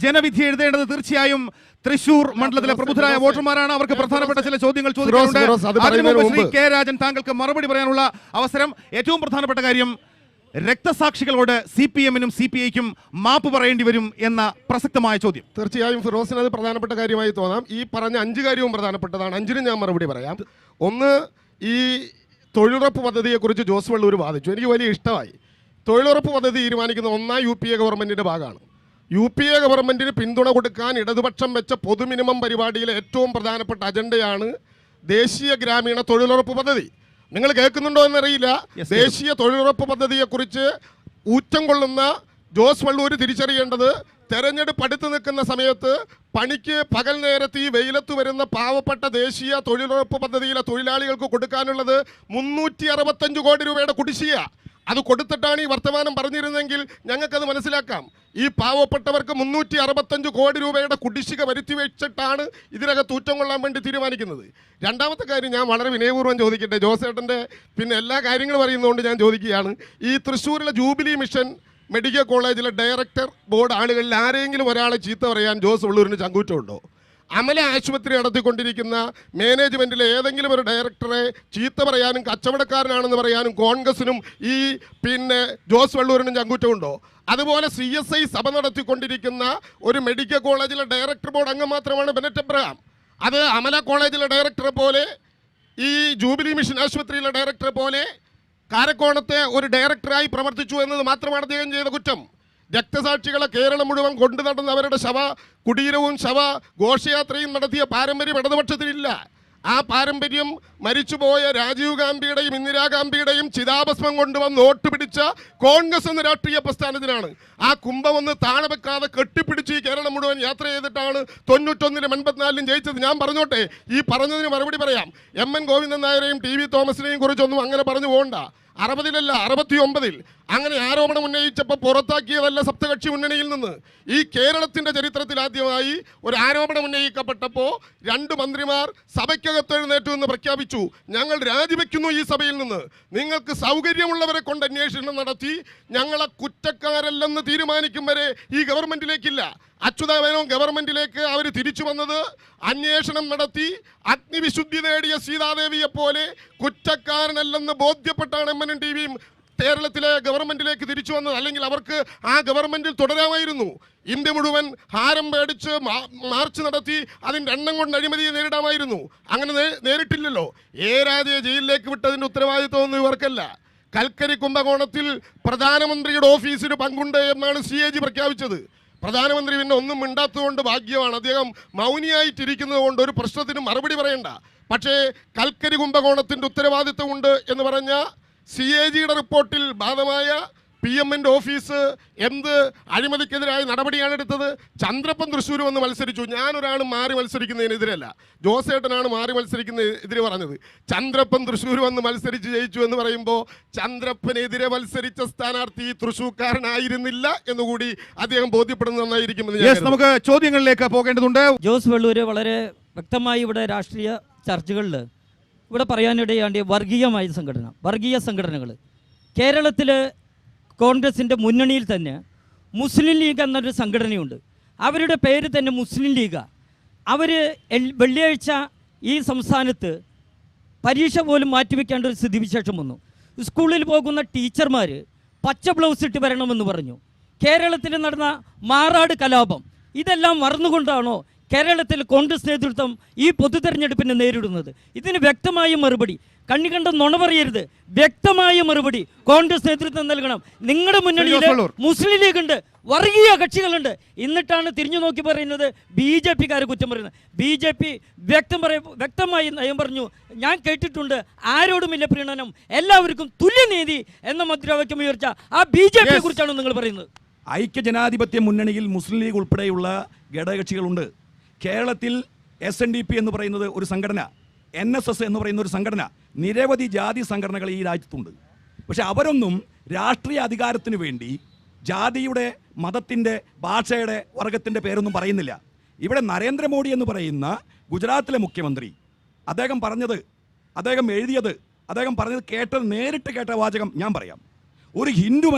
ജനവിധി എഴുതേണ്ടത് തീർച്ചയായും തൃശൂർ മണ്ഡലത്തിലെ പ്രബുദ്ധരായ വോട്ടർമാരാണ്. അവർക്ക് പ്രധാനപ്പെട്ട ചില ചോദ്യങ്ങൾ ചോദിക്കാനുണ്ട്. കെ രാജൻ, താങ്കൾക്ക് മറുപടി പറയാനുള്ള അവസരം. ഏറ്റവും പ്രധാനപ്പെട്ട കാര്യം, രക്തസാക്ഷികളോട് CPM-നും CPI-ക്കും മാപ്പ് പറയേണ്ടി വരും എന്ന പ്രസക്തമായ ചോദ്യം. തീർച്ചയായും ഫിറോസിന് അത് പ്രധാനപ്പെട്ട കാര്യമായി തോന്നാം. ഈ പറഞ്ഞ 5 കാര്യവും പ്രധാനപ്പെട്ടതാണ്. 5-നും ഞാൻ മറുപടി പറയാം. ഒന്ന്, ഈ തൊഴിലുറപ്പ് പദ്ധതിയെക്കുറിച്ച് ജോസ് വള്ളൂർ വാദിച്ചു. എനിക്ക് വലിയ ഇഷ്ടമായി. തൊഴിലുറപ്പ് പദ്ധതി തീരുമാനിക്കുന്ന ഒന്നാം UPA ഗവൺമെൻറ്റിൻ്റെ ഭാഗമാണ്. UPA ഗവൺമെൻറ്റിന് പിന്തുണ കൊടുക്കാൻ ഇടതുപക്ഷം വെച്ച പൊതു മിനിമം പരിപാടിയിലെ ഏറ്റവും പ്രധാനപ്പെട്ട അജണ്ടയാണ് ദേശീയ ഗ്രാമീണ തൊഴിലുറപ്പ് പദ്ധതി. നിങ്ങൾ കേൾക്കുന്നുണ്ടോ എന്നറിയില്ല. ദേശീയ തൊഴിലുറപ്പ് പദ്ധതിയെക്കുറിച്ച് ഊറ്റം കൊള്ളുന്ന ജോസ് വള്ളൂർ തിരിച്ചറിയേണ്ടത്, തെരഞ്ഞെടുപ്പ് അടുത്ത് നിൽക്കുന്ന സമയത്ത് പണിക്ക് പകൽ നേരത്ത് ഈ വെയിലത്ത് വരുന്ന പാവപ്പെട്ട ദേശീയ തൊഴിലുറപ്പ് പദ്ധതിയിലെ തൊഴിലാളികൾക്ക് കൊടുക്കാനുള്ളത് 365 കോടി രൂപയുടെ കുടിശ്ശിക. അത് കൊടുത്തിട്ടാണ് ഈ വർത്തമാനം പറഞ്ഞിരുന്നെങ്കിൽ ഞങ്ങൾക്കത് മനസ്സിലാക്കാം. ഈ പാവപ്പെട്ടവർക്ക് 365 കോടി രൂപയുടെ കുടിശ്ശിക വരുത്തി വെച്ചിട്ടാണ് ഇതിനകത്ത് ഊറ്റം കൊള്ളാൻ വേണ്ടി തീരുമാനിക്കുന്നത്. രണ്ടാമത്തെ കാര്യം ഞാൻ വളരെ വിനയപൂർവ്വം ചോദിക്കട്ടെ. ജോസേട്ടൻ്റെ പിന്നെ എല്ലാ കാര്യങ്ങളും അറിയുന്നതുകൊണ്ട് ഞാൻ ചോദിക്കുകയാണ്. ഈ തൃശ്ശൂരിലെ ജൂബിലി മിഷൻ മെഡിക്കൽ കോളേജിലെ ഡയറക്ടർ ബോർഡ് ആളുകളിൽ ആരെങ്കിലും ഒരാളെ ചീത്ത പറയാൻ ജോസ് വള്ളൂരിന് ചങ്കൂറ്റമുണ്ടോ? അമല ആശുപത്രി നടത്തിക്കൊണ്ടിരിക്കുന്ന മാനേജ്മെൻറ്റിലെ ഏതെങ്കിലും ഒരു ഡയറക്ടറെ ചീത്ത പറയാനും കച്ചവടക്കാരനാണെന്ന് പറയാനും കോൺഗ്രസിനും ഈ പിന്നെ ജോസ് വള്ളൂരിനും ചങ്കൂറ്റമുണ്ടോ? അതുപോലെ CSI സഭ നടത്തിക്കൊണ്ടിരിക്കുന്ന ഒരു മെഡിക്കൽ കോളേജിലെ ഡയറക്ടർ ബോർഡ് അംഗം മാത്രമാണ് ബെനറ്റ് എബ്രഹാം. അത് അമല കോളേജിലെ ഡയറക്ടറെ പോലെ, ഈ ജൂബിലി മിഷൻ ആശുപത്രിയിലെ ഡയറക്ടറെ പോലെ കാരക്കോണത്തെ ഒരു ഡയറക്ടറായി പ്രവർത്തിച്ചു എന്നത് മാത്രമാണ് അദ്ദേഹം ചെയ്ത കുറ്റം. രക്തസാക്ഷികളെ കേരളം മുഴുവൻ കൊണ്ടു നടന്ന് അവരുടെ ശവ കുടീരവും ശവ ഘോഷയാത്രയും നടത്തിയ പാരമ്പര്യം ഇടതുപക്ഷത്തിനില്ല. ആ പാരമ്പര്യം മരിച്ചുപോയ രാജീവ് ഗാന്ധിയുടെയും ഇന്ദിരാഗാന്ധിയുടെയും ചിതാഭസ്മം കൊണ്ടുവന്ന് വോട്ട് പിടിച്ച കോൺഗ്രസ് എന്ന രാഷ്ട്രീയ പ്രസ്ഥാനത്തിനാണ്. ആ കുംഭമൊന്ന് താഴെ വെക്കാതെ കെട്ടിപ്പിടിച്ച് ഈ കേരളം മുഴുവൻ യാത്ര ചെയ്തിട്ടാണ് 91-ലും 84-ലും ജയിച്ചത്. ഞാൻ പറഞ്ഞോട്ടെ, ഈ പറഞ്ഞതിന് മറുപടി പറയാം. MN ഗോവിന്ദൻ നായരെയും TV തോമസിനെയും കുറിച്ചൊന്നും അങ്ങനെ പറഞ്ഞു പോകണ്ട. 60-ലല്ല 69-ൽ അങ്ങനെ ആരോപണം ഉന്നയിച്ചപ്പോൾ പുറത്താക്കിയതല്ല സപ്തകക്ഷി മുന്നണിയിൽ നിന്ന്. ഈ കേരളത്തിൻ്റെ ചരിത്രത്തിൽ ആദ്യമായി ഒരു ആരോപണം ഉന്നയിക്കപ്പെട്ടപ്പോൾ 2 മന്ത്രിമാർ സഭയ്ക്കകത്ത് എഴുന്നേറ്റു എന്ന് പ്രഖ്യാപിച്ചു, ഞങ്ങൾ രാജിവെക്കുന്നു ഈ സഭയിൽ നിന്ന്. നിങ്ങൾക്ക് സൗകര്യമുള്ളവരെ കൊണ്ട് അന്വേഷണം നടത്തി ഞങ്ങളെ കുറ്റക്കാരല്ലെന്ന് തീരുമാനിക്കും വരെ ഈ ഗവൺമെൻറ്റിലേക്കില്ല. അച്യുതാമേനോൻ ഗവൺമെൻറ്റിലേക്ക് അവർ തിരിച്ചു വന്നത് അന്വേഷണം നടത്തി അഗ്നിവിശുദ്ധി നേടിയ സീതാദേവിയെ പോലെ കുറ്റക്കാരനല്ലെന്ന് ബോധ്യപ്പെട്ടാണ് MN-ഉം TV-യും കേരളത്തിലെ ഗവൺമെൻറ്റിലേക്ക് തിരിച്ചു വന്നത്. അല്ലെങ്കിൽ അവർക്ക് ആ ഗവൺമെൻറ്റിൽ തുടരാമായിരുന്നു. ഇന്ത്യ മുഴുവൻ ഹാരം പേടിച്ച് മാർച്ച് നടത്തി അതിൻ്റെ എണ്ണം കൊണ്ട് അഴിമതിയെ നേരിടാമായിരുന്നു. അങ്ങനെ നേരിട്ടില്ലല്ലോ. രാജയെ ജയിലിലേക്ക് വിട്ടതിൻ്റെ ഉത്തരവാദിത്വമൊന്നും ഇവർക്കല്ല. കൽക്കരി കുംഭകോണത്തിൽ പ്രധാനമന്ത്രിയുടെ ഓഫീസിന് പങ്കുണ്ട് എന്നാണ് CAG പ്രഖ്യാപിച്ചത്. പ്രധാനമന്ത്രി പിന്നെ ഒന്നും മിണ്ടാത്തതുകൊണ്ട് ഭാഗ്യമാണ്. അദ്ദേഹം മൗനിയായിട്ടിരിക്കുന്നത് കൊണ്ട് ഒരു പ്രശ്നത്തിന് മറുപടി പറയണ്ട. പക്ഷേ കൽക്കരി കുംഭകോണത്തിൻ്റെ ഉത്തരവാദിത്വമുണ്ട് എന്ന് പറഞ്ഞ CAG-യുടെ റിപ്പോർട്ടിൽ ഭാഗമായ PM-ൻ്റെ ഓഫീസ് എന്ത് അഴിമതിക്കെതിരായ നടപടിയാണ് എടുത്തത്? ചന്ദ്രപ്പൻ തൃശ്ശൂർ വന്ന് മത്സരിച്ചു. ഞാനൊരാളും മാറി മത്സരിക്കുന്നതിനെതിരല്ല, ജോസേട്ടനാണ് മാറി മത്സരിക്കുന്നതിനെതിരെ പറഞ്ഞത്. ചന്ദ്രപ്പൻ തൃശ്ശൂർ വന്ന് മത്സരിച്ച് ജയിച്ചു എന്ന് പറയുമ്പോൾ ചന്ദ്രപ്പനെതിരെ മത്സരിച്ച സ്ഥാനാർത്ഥി തൃശ്ശൂർക്കാരനായിരുന്നില്ല എന്നുകൂടി അദ്ദേഹം ബോധ്യപ്പെടുന്നത് നന്നായിരിക്കുമെന്ന്. നമുക്ക് ചോദ്യങ്ങളിലേക്ക് പോകേണ്ടതുണ്ട്. ജോസ് വള്ളൂർ വളരെ വ്യക്തമായി ഇവിടെ രാഷ്ട്രീയ ചർച്ചകളിൽ ഇവിടെ പറയാനിടയാണ്ട് വർഗീയ സംഘടനകൾ കേരളത്തിൽ കോൺഗ്രസിൻ്റെ മുന്നണിയിൽ തന്നെ മുസ്ലിം ലീഗ് എന്നൊരു സംഘടനയുണ്ട്. അവരുടെ പേര് തന്നെ മുസ്ലിം ലീഗ്. അവർ വെള്ളിയാഴ്ച ഈ സംസ്ഥാനത്ത് പരീക്ഷ പോലും മാറ്റിവെക്കേണ്ട ഒരു സ്ഥിതിവിശേഷം വന്നു. സ്കൂളിൽ പോകുന്ന ടീച്ചർമാർ പച്ച ബ്ലൗസ് ഇട്ട് വരണമെന്ന് പറഞ്ഞു. കേരളത്തിൽ നടന്ന മാറാട് കലാപം ഇതെല്ലാം മറന്നുകൊണ്ടാണോ കേരളത്തിൽ കോൺഗ്രസ് നേതൃത്വം ഈ പൊതു തെരഞ്ഞെടുപ്പിനെ നേരിടുന്നത്? ഇതിന് വ്യക്തമായ മറുപടി, കണ്ണി കണ്ട നുണ പറയരുത്, വ്യക്തമായ മറുപടി കോൺഗ്രസ് നേതൃത്വം നൽകണം. നിങ്ങളുടെ മുന്നണിയിൽ മുസ്ലിം ലീഗ് ഉണ്ട്, വർഗീയ കക്ഷികളുണ്ട്, എന്നിട്ടാണ് തിരിഞ്ഞു നോക്കി പറയുന്നത് BJP-ക്കാർ കുറ്റം പറയുന്നത്. BJP വ്യക്തമായി നയം പറഞ്ഞു. ഞാൻ കേട്ടിട്ടുണ്ട്, ആരോടുമില്ല പ്രീണനം, എല്ലാവർക്കും തുല്യനീതി എന്ന മുദ്രാവാക്യം ഉയർച്ച ആ BJP-യെ കുറിച്ചാണ് നിങ്ങൾ പറയുന്നത്. ഐക്യജനാധിപത്യ മുന്നണിയിൽ മുസ്ലിം ലീഗ് ഉൾപ്പെടെയുള്ള ഘടകകക്ഷികളുണ്ട്. കേരളത്തിൽ SNDP എന്ന് പറയുന്നത് ഒരു സംഘടന, NSS എന്ന് പറയുന്ന ഒരു സംഘടന, നിരവധി ജാതി സംഘടനകൾ ഈ രാജ്യത്തുണ്ട്. പക്ഷെ അവരൊന്നും രാഷ്ട്രീയ അധികാരത്തിന് വേണ്ടി ജാതിയുടെ, മതത്തിൻ്റെ, ഭാഷയുടെ, വർഗത്തിൻ്റെ പേരൊന്നും പറയുന്നില്ല. ഇവിടെ നരേന്ദ്രമോദി എന്ന് പറയുന്ന ഗുജറാത്തിലെ മുഖ്യമന്ത്രി അദ്ദേഹം പറഞ്ഞത്, അദ്ദേഹം എഴുതിയത്, അദ്ദേഹം പറഞ്ഞത് കേട്ടത്, നേരിട്ട് കേട്ട വാചകം ഞാൻ പറയാം. ഒരു ഹിന്ദു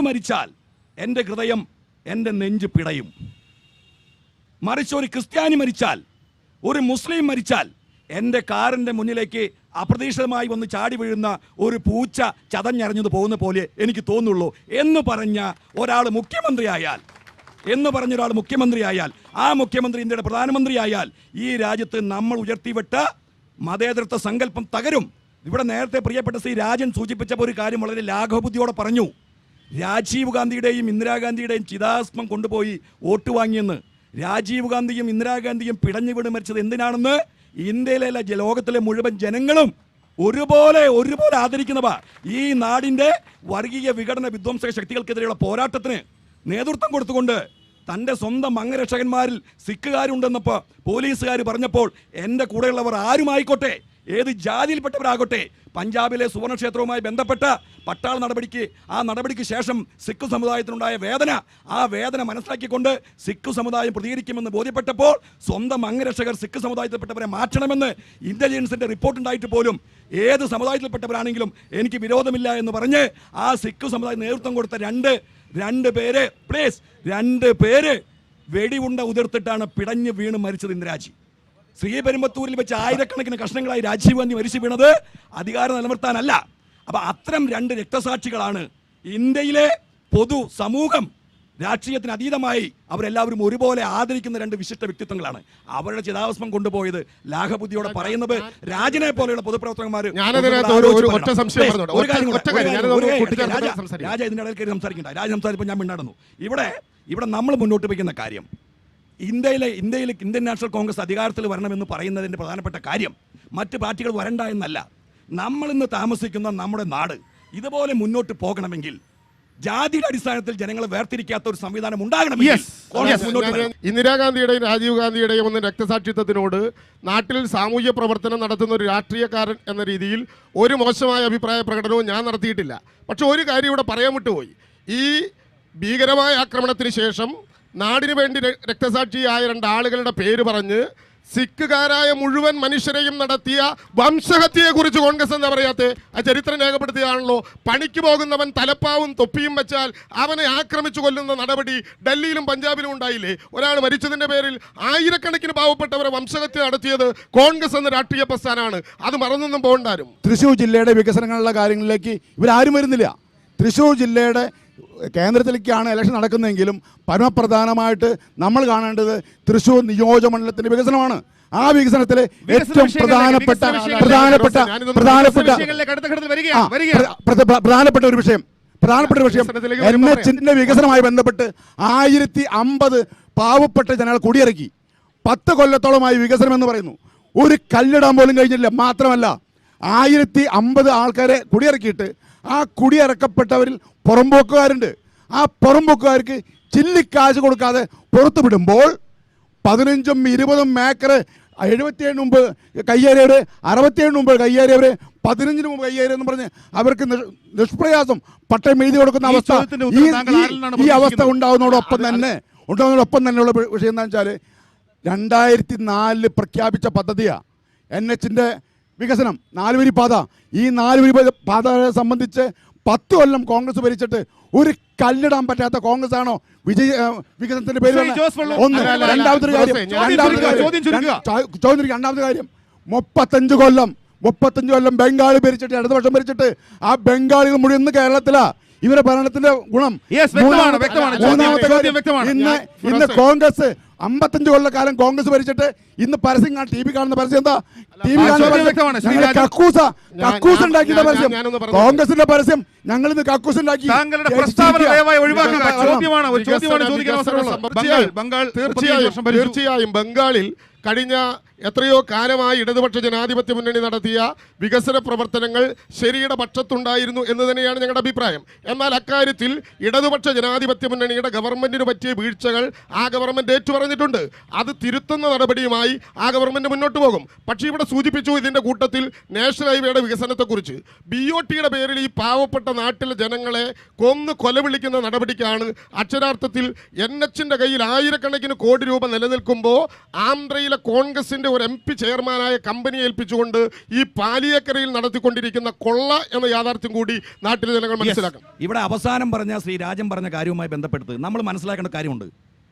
മരിച്ചാൽ എൻ്റെ ഹൃദയം എൻ്റെ നെഞ്ച് പിടയും. മറിച്ച് ഒരു ക്രിസ്ത്യാനി മരിച്ചാൽ, ഒരു മുസ്ലിം മരിച്ചാൽ എൻ്റെ കാറിൻ്റെ മുന്നിലേക്ക് അപ്രതീക്ഷിതമായി വന്ന് ചാടി വീഴുന്ന ഒരു പൂച്ച ചതഞ്ഞറിഞ്ഞത് പോകുന്ന പോലെ എനിക്ക് തോന്നുള്ളൂ എന്ന് പറഞ്ഞ ഒരാൾ മുഖ്യമന്ത്രിയായാൽ, ആ മുഖ്യമന്ത്രി ഇന്ത്യയുടെ പ്രധാനമന്ത്രിയായാൽ ഈ രാജ്യത്ത് നമ്മൾ ഉയർത്തിവിട്ട മതേതരത്വ സങ്കല്പം തകരും. ഇവിടെ നേരത്തെ പ്രിയപ്പെട്ട ശ്രീ രാജൻ സൂചിപ്പിച്ചപ്പോൾ ഒരു കാര്യം വളരെ ലാഘവബുദ്ധിയോടെ പറഞ്ഞു. രാജീവ് ഗാന്ധിയുടെയും ഇന്ദിരാഗാന്ധിയുടെയും ചിതാഭസ്മം കൊണ്ടുപോയി വോട്ട് വാങ്ങിയെന്ന്. രാജീവ് ഗാന്ധിയും ഇന്ദിരാഗാന്ധിയും പിടഞ്ഞു വീണ് മരിച്ചത് എന്തിനാണെന്ന് ഇന്ത്യയിലെ ലോകത്തിലെ മുഴുവൻ ജനങ്ങളും ഒരുപോലെ ആദരിക്കുന്നവ. ഈ നാടിൻ്റെ വർഗീയ വിഘടന വിധ്വംസക ശക്തികൾക്കെതിരെയുള്ള പോരാട്ടത്തിന് നേതൃത്വം കൊടുത്തുകൊണ്ട് തൻ്റെ സ്വന്തം അംഗരക്ഷകന്മാരിൽ സിഖുകാരുണ്ടെന്നപ്പോൾ പോലീസുകാർ പറഞ്ഞപ്പോൾ എൻ്റെ കൂടെയുള്ളവർ ആരുമായിക്കോട്ടെ, ഏത് ജാതിയിൽപ്പെട്ടവരാകട്ടെ, പഞ്ചാബിലെ സുവർണക്ഷേത്രവുമായി ബന്ധപ്പെട്ട പട്ടാള നടപടിക്ക് ശേഷം സിഖ് സമുദായത്തിനുണ്ടായ ആ വേദന മനസ്സിലാക്കിക്കൊണ്ട് സിഖ് സമുദായം പ്രതികരിക്കുമെന്ന് ബോധ്യപ്പെട്ടപ്പോൾ സ്വന്തം അംഗരക്ഷകർ സിഖ് സമുദായത്തിൽപ്പെട്ടവരെ മാറ്റണമെന്ന് ഇന്റലിജൻസിന്റെ റിപ്പോർട്ട് ഉണ്ടായിട്ട് പോലും ഏത് സമുദായത്തിൽപ്പെട്ടവരാണെങ്കിലും എനിക്ക് വിരോധമില്ല എന്ന് പറഞ്ഞ് ആ സിഖ് സമുദായം നേതൃത്വം കൊടുത്ത രണ്ട് പേര് വെടിയുണ്ട ഉതിർത്തിട്ടാണ് പിടഞ്ഞ് വീണ് മരിച്ചത് ഇന്ദിരാജി. ശ്രീപെരുമ്പത്തൂരിൽ വെച്ച് ആയിരക്കണക്കിന് കഷ്ണങ്ങളായി രാജീവ് ഗാന്ധി മരിച്ചു വീണത് അധികാരം നിലനിർത്താനല്ല. അപ്പൊ അത്തരം രണ്ട് രക്തസാക്ഷികളാണ് ഇന്ത്യയിലെ പൊതു സമൂഹം രാഷ്ട്രീയത്തിന് അതീതമായി അവരെല്ലാവരും ഒരുപോലെ ആദരിക്കുന്ന രണ്ട് വിശിഷ്ട വ്യക്തിത്വങ്ങളാണ്. അവരുടെ ചിതാഭസ്മം കൊണ്ടുപോയത് ലാഘബുദ്ധിയോടെ പറയുന്നത് രാജനെ പോലെയുള്ള പൊതുപ്രവർത്തകന്മാർ. രാജ ഇതിന്റെ ഇടയിൽ കയറി സംസാരിക്കണ്ട. രാജ സംസാരിച്ചപ്പോൾ ഞാൻ മിണ്ടാടുന്നു. ഇവിടെ നമ്മൾ മുന്നോട്ട് വയ്ക്കുന്ന കാര്യം, ഇന്ത്യൻ നാഷണൽ കോൺഗ്രസ് അധികാരത്തിൽ വരണമെന്ന് പറയുന്നതിൻ്റെ പ്രധാനപ്പെട്ട കാര്യം മറ്റ് പാർട്ടികൾ വരണ്ട എന്നല്ല. നമ്മൾ ഇന്ന് താമസിക്കുന്ന നമ്മുടെ നാട് ഇതുപോലെ മുന്നോട്ട് പോകണമെങ്കിൽ ജാതിയുടെ അടിസ്ഥാനത്തിൽ ജനങ്ങളെ വേർതിരിക്കാത്ത ഒരു സംവിധാനം ഉണ്ടാകണമെങ്കിൽ ഇന്ദിരാഗാന്ധിയുടെയും രാജീവ് ഗാന്ധിയുടെയും ഒന്നും രക്തസാക്ഷിത്വത്തിനോട് നാട്ടിൽ സാമൂഹ്യ പ്രവർത്തനം നടത്തുന്ന ഒരു രാഷ്ട്രീയക്കാരൻ എന്ന രീതിയിൽ ഒരു മോശമായ അഭിപ്രായ പ്രകടനവും ഞാൻ നടത്തിയിട്ടില്ല. പക്ഷെ ഒരു കാര്യം ഇവിടെ പറയാൻ വിട്ടുപോയി. ഈ ഭീകരമായ ആക്രമണത്തിന് ശേഷം നാടിനു വേണ്ടി രക്തസാക്ഷിയായ രണ്ടാളുകളുടെ പേര് പറഞ്ഞ് സിഖുകാരായ മുഴുവൻ മനുഷ്യരെയും നടത്തിയ വംശഹത്യയെക്കുറിച്ച് കോൺഗ്രസ് എന്താ പറയാത്തെ? ആ ചരിത്രം രേഖപ്പെടുത്തിയാണല്ലോ. പണിക്ക് പോകുന്നവൻ തലപ്പാവും തൊപ്പിയും വെച്ചാൽ അവനെ ആക്രമിച്ചു കൊല്ലുന്ന നടപടി ഡൽഹിയിലും പഞ്ചാബിലും ഉണ്ടായില്ലേ? ഒരാൾ മരിച്ചതിന്റെ പേരിൽ ആയിരക്കണക്കിന് പാവപ്പെട്ടവരെ വംശഹത്യ നടത്തിയത് കോൺഗ്രസ് എന്ന രാഷ്ട്രീയ പ്രസ്ഥാനമാണ്. അത് മറന്നൊന്നും പോകണ്ടാരും. തൃശ്ശൂർ ജില്ലയുടെ വികസനങ്ങളുള്ള കാര്യങ്ങളിലേക്ക് ഇവരാരും വരുന്നില്ല. തൃശ്ശൂർ ജില്ലയുടെ കേന്ദ്രത്തിലേക്കാണ് ഇലക്ഷൻ നടക്കുന്നതെങ്കിലും പരമപ്രധാനമായിട്ട് നമ്മൾ കാണേണ്ടത് തൃശ്ശൂർ നിയോജകമണ്ഡലത്തിന്റെ വികസനമാണ്. ആ വികസനത്തിൽ ഏറ്റവും പ്രധാനപ്പെട്ട ഒരു വിഷയം NHന്റെ വികസനവുമായി ബന്ധപ്പെട്ട് 1050 പാവപ്പെട്ട ജനങ്ങൾ കുടിയിറക്കി. 10 കൊല്ലത്തോളമായി വികസനം എന്ന് പറയുന്നു. ഒരു കല്ലിടാൻ പോലും കഴിഞ്ഞില്ല. മാത്രമല്ല 1050 ആൾക്കാരെ കുടിയിറക്കിയിട്ട് ആ കുടിയിറക്കപ്പെട്ടവരിൽ പുറമ്പോക്കുകാരുണ്ട്. ആ പുറമ്പോക്കുകാർക്ക് ചില്ലിക്കാശ് കൊടുക്കാതെ പുറത്തു വിടുമ്പോൾ 15ഉം 20ഉം ഏക്കർ 77 മുമ്പ് കയ്യേറിയവർ, 67 മുമ്പ് കയ്യേറിയവർ, 15 മുമ്പ് കയ്യേറിയെന്ന് പറഞ്ഞ് അവർക്ക് നിഷ്പ്രയാസം പട്ടയം എഴുതി കൊടുക്കുന്ന അവസ്ഥ, ഈ അവസ്ഥ ഉണ്ടാകുന്നതോടൊപ്പം തന്നെയുള്ള വിഷയം എന്താ വെച്ചാൽ 2004 പ്രഖ്യാപിച്ച പദ്ധതിയാണ് NHന്റെ വികസനം, 4 വരി പാത. ഈ 4 വരി പാതയെ സംബന്ധിച്ച് 10 കൊല്ലം കോൺഗ്രസ് ഭരിച്ചിട്ട് ഒരു കല്ലിടാൻ പറ്റാത്ത കോൺഗ്രസ് ആണോ വികസനത്തിന്റെ പേര്? രണ്ടാമത്തെ കാര്യം 35 കൊല്ലം ബംഗാൾ ഭരിച്ചിട്ട്, അടുത്ത വർഷം ഭരിച്ചിട്ട് ആ ബംഗാളികൾ മുഴുവൻ ഇന്ന് കേരളത്തിലാ. ഇവരുടെ ഭരണത്തിന്റെ ഗുണം. മൂന്നാമത്തെ കാര്യം, ഇന്ന് കോൺഗ്രസ് 55 കൊല്ലക്കാലം കോൺഗ്രസ് ഭരിച്ചിട്ട് ഇന്ന് പരസ്യം TV കാണുന്ന പരസ്യം എന്താ? കക്കൂസ് ഉണ്ടാക്കിയ പരസ്യം, കോൺഗ്രസിന്റെ പരസ്യം. ഞങ്ങൾ ഇന്ന് കക്കൂസ് ഉണ്ടാക്കി. തീർച്ചയായും ബംഗാളിൽ കഴിഞ്ഞ എത്രയോ കാലമായി ഇടതുപക്ഷ ജനാധിപത്യ മുന്നണി നടത്തിയ വികസന പ്രവർത്തനങ്ങൾ ശരിയുടെ പക്ഷത്തുണ്ടായിരുന്നു എന്ന് തന്നെയാണ് ഞങ്ങളുടെ അഭിപ്രായം. എന്നാൽ അക്കാര്യത്തിൽ ഇടതുപക്ഷ ജനാധിപത്യ മുന്നണിയുടെ ഗവൺമെന്റിന് പറ്റിയ വീഴ്ചകൾ ആ ഗവൺമെന്റ് ഏറ്റുപറഞ്ഞിട്ടുണ്ട്. അത് തിരുത്തുന്ന നടപടിയുമായി ആ ഗവൺമെന്റ് മുന്നോട്ട് പോകും. പക്ഷേ ഇവിടെ സൂചിപ്പിച്ചു ഇതിന്റെ കൂട്ടത്തിൽ നാഷണൽ ഹൈവേയുടെ വികസനത്തെക്കുറിച്ച്. BOTയുടെ പേരിൽ ഈ പാവപ്പെട്ട നാട്ടിലെ ജനങ്ങളെ കൊന്ന് കൊലവിളിക്കുന്ന നടപടിക്കാണ് അക്ഷരാർത്ഥത്തിൽ NHന്റെ കയ്യിൽ ആയിരക്കണക്കിന് കോടി രൂപ നിലനിൽക്കുമ്പോൾ ആന്ധ്രയിലെ കോൺഗ്രസിന്റെ ഒരു MP ചെയർമാനായ കമ്പനിയെ ഏൽപ്പിച്ചുകൊണ്ട് ഈ പാലിയേക്കരയിൽ നടത്തിക്കൊണ്ടിരിക്കുന്ന കൊള്ള എന്ന യാഥാർത്ഥ്യം കൂടി നാട്ടിലെ ജനങ്ങൾ മനസ്സിലാക്കണം. ഇവിടെ അവസാനം പറഞ്ഞ ശ്രീ രാജൻ പറഞ്ഞ കാര്യവുമായി ബന്ധപ്പെടുത്ത് നമ്മൾ മനസ്സിലാക്കേണ്ട കാര്യമുണ്ട്.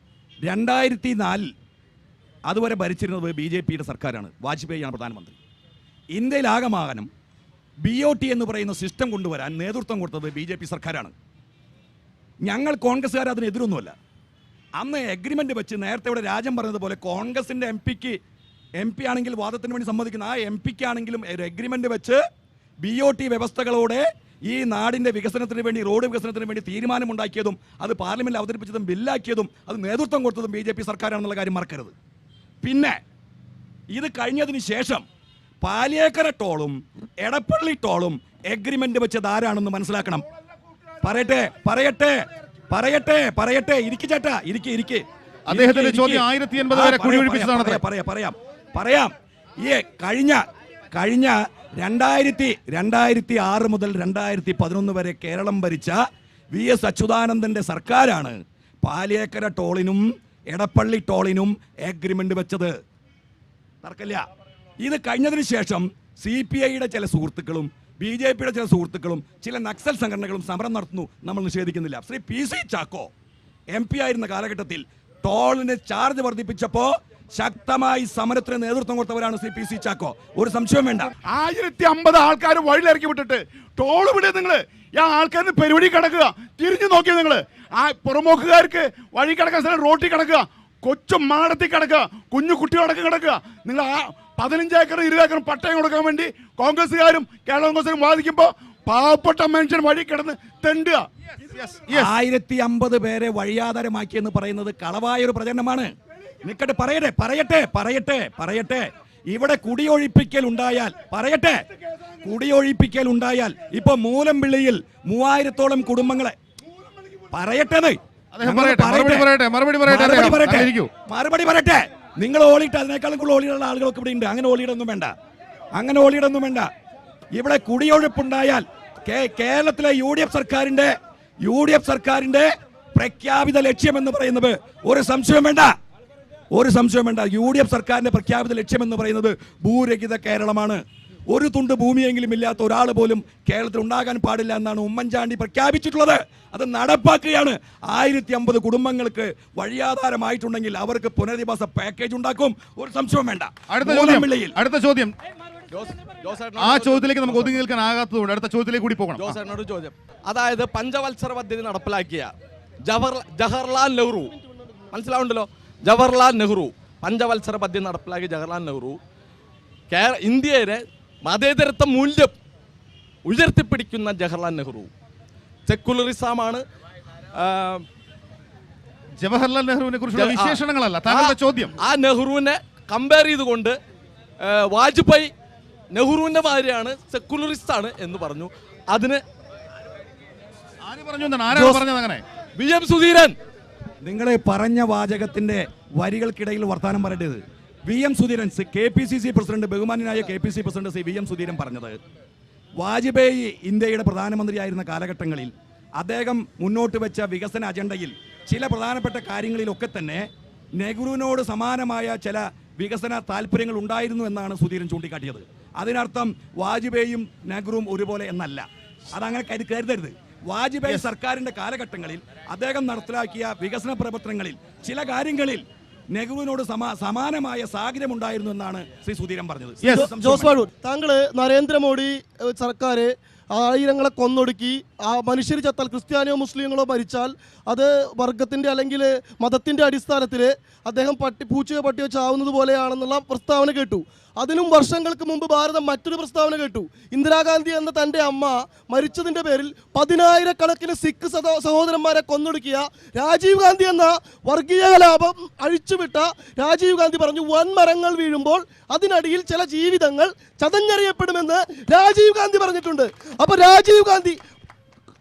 2004 അതുവരെ ഭരിച്ചിരുന്നത് BJPയുടെ സർക്കാരാണ്. വാജ്പേയിയാണ് പ്രധാനമന്ത്രി. ഇന്ത്യയിലാകമാനം BOT എന്ന് പറയുന്ന സിസ്റ്റം കൊണ്ടുവരാൻ നേതൃത്വം കൊടുത്തത് BJP സർക്കാരാണ്. ഞങ്ങൾ കോൺഗ്രസ്സുകാർ അതിനെതിരൊന്നുമല്ല. അന്ന് എഗ്രിമെൻ്റ് വെച്ച് നേരത്തെ ഇവിടെ രാജൻ പറഞ്ഞതുപോലെ കോൺഗ്രസിൻ്റെ MP ആണെങ്കിൽ വാദത്തിന് വേണ്ടി സമ്മതിക്കുന്ന ആ MP-ക്കാണെങ്കിലും ഒരു എഗ്രിമെൻ്റ് വെച്ച് BOT വ്യവസ്ഥകളോടെ ഈ നാടിൻ്റെ വികസനത്തിന് വേണ്ടി, റോഡ് വികസനത്തിന് വേണ്ടി തീരുമാനമുണ്ടാക്കിയതും അത് പാർലമെൻറ്റിൽ അവതരിപ്പിച്ചതും ബില്ലാക്കിയതും അത് നേതൃത്വം കൊടുത്തതും BJP സർക്കാരാണെന്നുള്ള കാര്യം മറക്കരുത്. പിന്നെ ഇത് കഴിഞ്ഞതിന് ശേഷം പാലിയേക്കര ടോളും എടപ്പള്ളി ടോളും എഗ്രിമെൻ്റ് വെച്ചത് ആരാണെന്ന് മനസ്സിലാക്കണം. പറയട്ടെ ഇരിക്ക് ചേട്ടാ, ഇരിക്ക്. അദ്ദേഹത്തിന്റെ ചോദ്യം 1080 വരെ കുടിയൊഴിപ്പിച്ചതാണ്. പറയാം. ഈ കഴിഞ്ഞ 2006 മുതൽ 2011 വരെ കേരളം ഭരിച്ച VS അച്യുതാനന്ദന്റെ സർക്കാരാണ് പാലിയേക്കര ടോളിനും എടപ്പള്ളി ടോളിനും എഗ്രിമെന്റ് വെച്ചത്. തർക്കമില്ല. ഇത് കഴിഞ്ഞതിന് ശേഷം CPIയുടെ ചില സുഹൃത്തുക്കളും BJPയുടെ ചില സുഹൃത്തുക്കളും ചില നക്സൽ സംഘടനകളും സമരം നടത്തുന്നു, നമ്മൾ നിഷേധിക്കുന്നില്ല. ശ്രീ PC ചാക്കോ MP ആയിരുന്ന കാലഘട്ടത്തിൽ ടോളിന് ചാർജ് വർദ്ധിപ്പിച്ചപ്പോ ശക്തമായി സമരത്തിന് നേതൃത്വം കൊടുത്തവരാണ് ശ്രീ PC ചാക്കോ. ഒരു സംശയം വേണ്ട. 1050 ആൾക്കാർ വഴിയിലിറക്കി വിട്ടിട്ട് ടോൾ വിടുക. നിങ്ങൾ ആ ആൾക്കാരിന് പരിപാടി കിടക്കുക. തിരിഞ്ഞു നോക്കിയത് നിങ്ങൾ ആ പുറമോക്കുകാർക്ക് വഴി കിടക്കാൻ സ്ഥലം റോട്ടിൽ കിടക്കുക, കൊച്ചു മാടത്തിൽ കിടക്കുക, കുഞ്ഞു കുട്ടികളടക്കം കിടക്കുക. നിങ്ങൾ ആ 15 ഏക്കർ 20 ഏക്കർ പട്ടയം കൊടുക്കാൻ വേണ്ടി കോൺഗ്രസ്സുകാരും കേരള കോൺഗ്രസ്സുകാരും വാദിക്കുമ്പോൾ പാവപ്പെട്ട മനുഷ്യൻ വഴി കിടന്ന് തെണ്ടുക. 1050 പേരെ വഴിയാധാരമാക്കിയെന്ന് പറയുന്നത് കളവായൊരു പ്രചരണമാണ്. നിക്കട്ടെ, പറയട്ടെ. ഇവിടെ കുടിയൊഴിപ്പിക്കൽ ഉണ്ടായാൽ ഇപ്പൊ മൂലംപിള്ളിയിൽ 3000-ഓളം കുടുംബങ്ങളെ മറുപടി പറയട്ടെ. നിങ്ങൾ ഓളിയിട്ട് അതിനേക്കാളും കൂടുതൽ ഓളിയുള്ള ആളുകളൊക്കെ ഇവിടെ ഉണ്ട്. അങ്ങനെ ഓളിയിടൊന്നും വേണ്ട. ഇവിടെ കുടിയൊഴിപ്പുണ്ടായാൽ കേരളത്തിലെ UDF സർക്കാരിന്റെ പ്രഖ്യാപിത ലക്ഷ്യം എന്ന് പറയുന്നത് ഒരു സംശയം വേണ്ട. UDF സർക്കാരിന്റെ പ്രഖ്യാപിത ലക്ഷ്യം എന്ന് പറയുന്നത് ഭൂരഹിത കേരളമാണ്. ഒരു തുണ്ട് ഭൂമിയെങ്കിലും ഇല്ലാത്ത ഒരാൾ പോലും കേരളത്തിൽ ഉണ്ടാകാൻ പാടില്ല എന്നാണ് ഉമ്മൻചാണ്ടി പ്രഖ്യാപിച്ചിട്ടുള്ളത്. അത് നടപ്പാക്കുകയാണ്. 1050 കുടുംബങ്ങൾക്ക് വഴിയാധാരമായിട്ടുണ്ടെങ്കിൽ അവർക്ക് പുനരധിവാസ പാക്കേജ് ഉണ്ടാക്കും. ഒരു സംശയവും വേണ്ട. അടുത്ത ചോദ്യം ആ ചോദ്യത്തിലേക്ക് നമുക്ക് ഒതുങ്ങി നിൽക്കാൻ ആകാത്തതുകൊണ്ട് അടുത്ത ചോദ്യത്തിലേക്ക് കൂടി പോകണം. ജോസേട്ടനോട് ചോദ്യം. അതായത് പഞ്ചവത്സര പദ്ധതി നടപ്പിലാക്കിയ ജവഹർലാൽ നെഹ്റു, മനസ്സിലാവുണ്ടല്ലോ, ജവഹർലാൽ നെഹ്റു പഞ്ചവത്സര പദ്ധതി നടപ്പിലാക്കിയ ജവഹർലാൽ നെഹ്റു ഇന്ത്യയുടെ മതേതരത്വ മൂല്യം ഉയർത്തിപ്പിടിക്കുന്ന ജവഹർലാൽ നെഹ്റു സെക്കുലറിസമാണ്. ജവഹർലാൽ നെഹ്റുവിനെ കുറിച്ചുള്ള വിശേഷണങ്ങളല്ല താങ്കളുടെ ചോദ്യം. ആ നെഹ്റുവിനെ കമ്പയർ ചെയ്തുകൊണ്ട് വാജ്പേയി നെഹ്റുവിന്റെ മാതിരിയാണ്, സെക്കുലറിസ്റ്റ് ആണ് എന്ന് പറഞ്ഞു. അതിന് VM സുധീരൻ. നിങ്ങൾ പറഞ്ഞ വാചകത്തിന്റെ വരികൾക്കിടയിൽ വർത്താനം പറയേണ്ടത് VM സുധീരൻ, KPCC പ്രസിഡന്റ്, ബഹുമാന്യനായ KPCC president Shri VM Sudheeran പറഞ്ഞത് വാജ്പേയി ഇന്ത്യയുടെ പ്രധാനമന്ത്രിയായിരുന്ന കാലഘട്ടങ്ങളിൽ അദ്ദേഹം മുന്നോട്ട് വെച്ച വികസന അജണ്ടയിൽ ചില പ്രധാനപ്പെട്ട കാര്യങ്ങളിലൊക്കെ തന്നെ നെഹ്റുവിനോട് സമാനമായ ചില വികസന താല്പര്യങ്ങൾ ഉണ്ടായിരുന്നു എന്നാണ് സുധീരൻ ചൂണ്ടിക്കാട്ടിയത്. അതിനർത്ഥം വാജ്പേയിയും നെഹ്റുവും ഒരുപോലെ എന്നല്ല. അതങ്ങനെ കരുതരുത്. വാജ്പേയി സർക്കാരിന്റെ കാലഘട്ടങ്ങളിൽ അദ്ദേഹം നടപ്പിലാക്കിയ വികസന പ്രവർത്തനങ്ങളിൽ ചില കാര്യങ്ങളിൽ നെഹ്റുവിനോട് സമാനമായ സാഹചര്യം ഉണ്ടായിരുന്നു എന്നാണ് ശ്രീ സുധീരൻ പറഞ്ഞത്. ജോസ് ബാബു, താങ്കള് നരേന്ദ്രമോദി സർക്കാർ ആയിരങ്ങളെ കൊന്നൊടുക്കി, ആ മനുഷ്യർ ചത്താൽ, ക്രിസ്ത്യാനിയോ മുസ്ലിങ്ങളോ മരിച്ചാൽ അത് വർഗത്തിൻ്റെ അല്ലെങ്കിൽ മതത്തിൻ്റെ അടിസ്ഥാനത്തിൽ അദ്ദേഹം പൂച്ചയോ പട്ടിയോ ചാവുന്നത് പോലെയാണെന്നുള്ള പ്രസ്താവന കേട്ടു. അതിനും വർഷങ്ങൾക്ക് മുമ്പ് ഭാരതം മറ്റൊരു പ്രസ്താവന കേട്ടു. ഇന്ദിരാഗാന്ധി എന്ന തൻ്റെ അമ്മ മരിച്ചതിൻ്റെ പേരിൽ 10,000-കണക്കിന് സിഖ് സഹോദരന്മാരെ കൊന്നൊടുക്കിയ രാജീവ് ഗാന്ധി എന്ന വർഗീയ കലാപം അഴിച്ചുവിട്ട രാജീവ് ഗാന്ധി പറഞ്ഞു, വൻമരങ്ങൾ വീഴുമ്പോൾ അതിനടിയിൽ ചില ജീവിതങ്ങൾ ചതഞ്ഞറിയപ്പെടുമെന്ന് രാജീവ് ഗാന്ധി പറഞ്ഞിട്ടുണ്ട്. അപ്പോൾ രാജീവ് ഗാന്ധി